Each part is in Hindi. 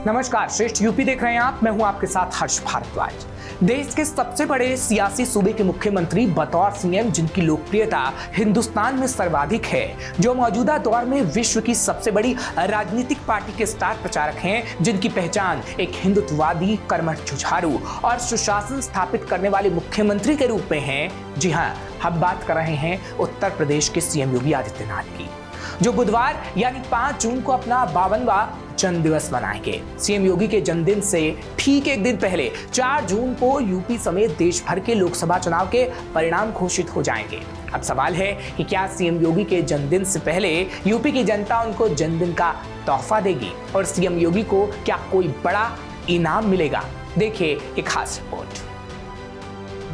नमस्कार, श्रेष्ठ यूपी देख रहे हैं आप। मैं हूं आपके साथ हर्ष भारद्वाज। देश के सबसे बड़े सियासी सूबे के मुख्यमंत्री बतौर सीएम जिनकी लोकप्रियता हिंदुस्तान में सर्वाधिक है, जो मौजूदा दौर में विश्व की सबसे बड़ी राजनीतिक पार्टी के स्टार प्रचारक हैं, जिनकी पहचान एक हिंदुत्ववादी, कर्मठ, जुझारू और सुशासन स्थापित करने वाले मुख्यमंत्री के रूप में है। जी हां, हम बात कर रहे हैं उत्तर प्रदेश के सीएम योगी आदित्यनाथ की, जो बुधवार यानी 5 जून को अपना 52वां जन्मदिवस मनाएंगे। सीएम योगी के जन्मदिन से ठीक एक दिन पहले 4 जून को यूपी समेत देश भर के लोकसभा चुनाव के परिणाम घोषित हो जाएंगे। अब सवाल है कि क्या सीएम योगी के जन्मदिन से पहले यूपी की जनता उनको जन्मदिन का तोहफा देगी और सीएम योगी को क्या कोई बड़ा इनाम मिलेगा? देखिए एक खास रिपोर्ट।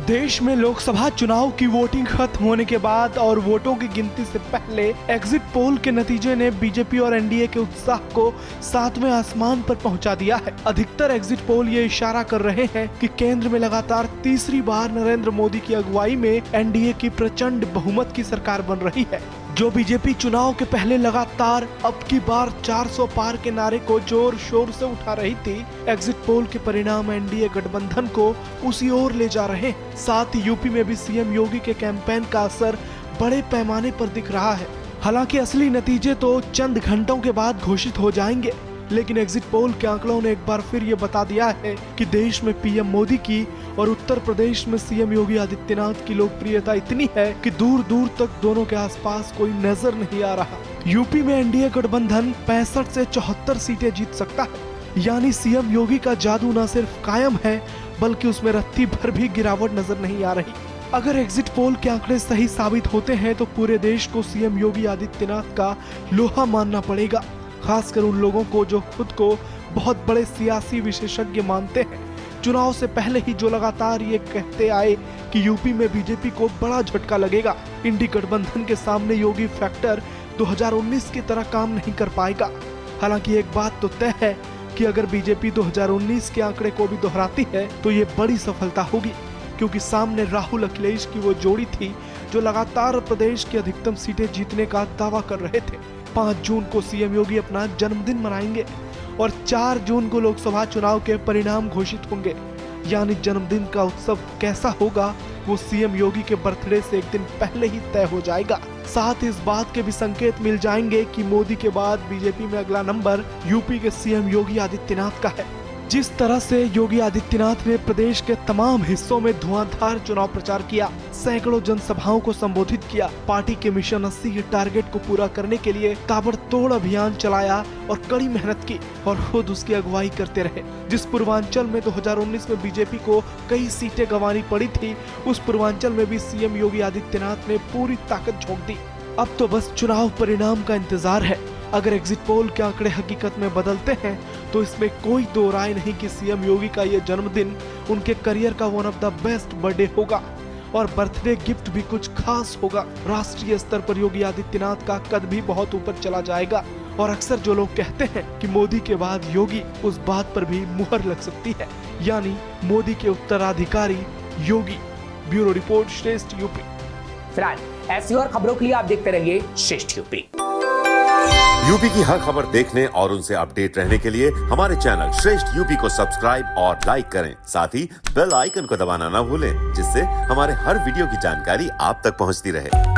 देश में लोकसभा चुनाव की वोटिंग खत्म होने के बाद और वोटों की गिनती से पहले एग्जिट पोल के नतीजे ने बीजेपी और एनडीए के उत्साह को 7वें आसमान पर पहुंचा दिया है। अधिकतर एग्जिट पोल ये इशारा कर रहे हैं कि केंद्र में लगातार तीसरी बार नरेंद्र मोदी की अगुवाई में एनडीए की प्रचंड बहुमत की सरकार बन रही है। जो बीजेपी चुनाव के पहले लगातार अब की बार 400 पार के नारे को जोर शोर से उठा रही थी, एग्जिट पोल के परिणाम एनडीए गठबंधन को उसी ओर ले जा रहे हैं। साथ ही यूपी में भी सीएम योगी के कैंपेन का असर बड़े पैमाने पर दिख रहा है। हालांकि असली नतीजे तो चंद घंटों के बाद घोषित हो जाएंगे, लेकिन एग्जिट पोल के आंकड़ों ने एक बार फिर ये बता दिया है कि देश में पीएम मोदी की और उत्तर प्रदेश में सीएम योगी आदित्यनाथ की लोकप्रियता इतनी है कि दूर दूर तक दोनों के आसपास कोई नजर नहीं आ रहा। यूपी में एनडीए गठबंधन 65 से 74 सीटें जीत सकता है, यानी सीएम योगी का जादू न सिर्फ कायम है बल्कि उसमें रत्ती भर भी गिरावट नजर नहीं आ रही। अगर एग्जिट पोल के आंकड़े सही साबित होते हैं तो पूरे देश को सीएम योगी आदित्यनाथ का लोहा मानना पड़ेगा, खासकर उन लोगों को जो खुद को बहुत बड़े सियासी विशेषज्ञ मानते हैं। चुनाव से पहले ही जो लगातार ये कहते आए कि यूपी में बीजेपी को बड़ा झटका लगेगा, इंडी गठबंधन के सामने योगी फैक्टर 2019 की तरह काम नहीं कर पाएगा। हालांकि एक बात तो तय है कि अगर बीजेपी 2019 के आंकड़े को भी दोहराती है तो ये बड़ी सफलता होगी, क्योंकि सामने राहुल अखिलेश की वो जोड़ी थी जो लगातार प्रदेश की अधिकतम सीटें जीतने का दावा कर रहे थे। 5 जून को सीएम योगी अपना जन्मदिन मनाएंगे और 4 जून को लोकसभा चुनाव के परिणाम घोषित होंगे। यानी जन्मदिन का उत्सव कैसा होगा वो सीएम योगी के बर्थडे से एक दिन पहले ही तय हो जाएगा। साथ ही इस बात के भी संकेत मिल जाएंगे कि मोदी के बाद बीजेपी में अगला नंबर यूपी के सीएम योगी आदित्यनाथ का है। जिस तरह से योगी आदित्यनाथ ने प्रदेश के तमाम हिस्सों में धुआंधार चुनाव प्रचार किया, सैकड़ों जनसभाओं को संबोधित किया, पार्टी के मिशन 80 के टारगेट को पूरा करने के लिए ताबड़तोड़ अभियान चलाया और कड़ी मेहनत की और खुद उसकी अगुवाई करते रहे। जिस पूर्वांचल में 2019 में बीजेपी को कई सीटें गंवानी पड़ी थी, उस पूर्वांचल में भी सीएम योगी आदित्यनाथ ने पूरी ताकत झोंक दी। अब तो बस चुनाव परिणाम का इंतजार है। अगर एग्जिट पोल के आंकड़े हकीकत में बदलते हैं तो इसमें कोई दो राय नहीं कि सीएम योगी का ये जन्मदिन उनके करियर का one of the best birthday होगा और बर्थडे गिफ्ट भी कुछ खास होगा। राष्ट्रीय स्तर पर योगी आदित्यनाथ का कद भी बहुत ऊपर चला जाएगा और अक्सर जो लोग कहते हैं कि मोदी के बाद योगी, उस बात पर भी मुहर लग सकती है, यानी मोदी के उत्तराधिकारी योगी। ब्यूरो रिपोर्ट, श्रेष्ठ यूपी। फिलहाल ऐसी और खबरों के लिए आप देखते रहिए श्रेष्ठ यूपी। यूपी की हर खबर देखने और उनसे अपडेट रहने के लिए हमारे चैनल श्रेष्ठ यूपी को सब्सक्राइब और लाइक करें। साथ ही बेल आइकन को दबाना ना भूलें, जिससे हमारे हर वीडियो की जानकारी आप तक पहुंचती रहे।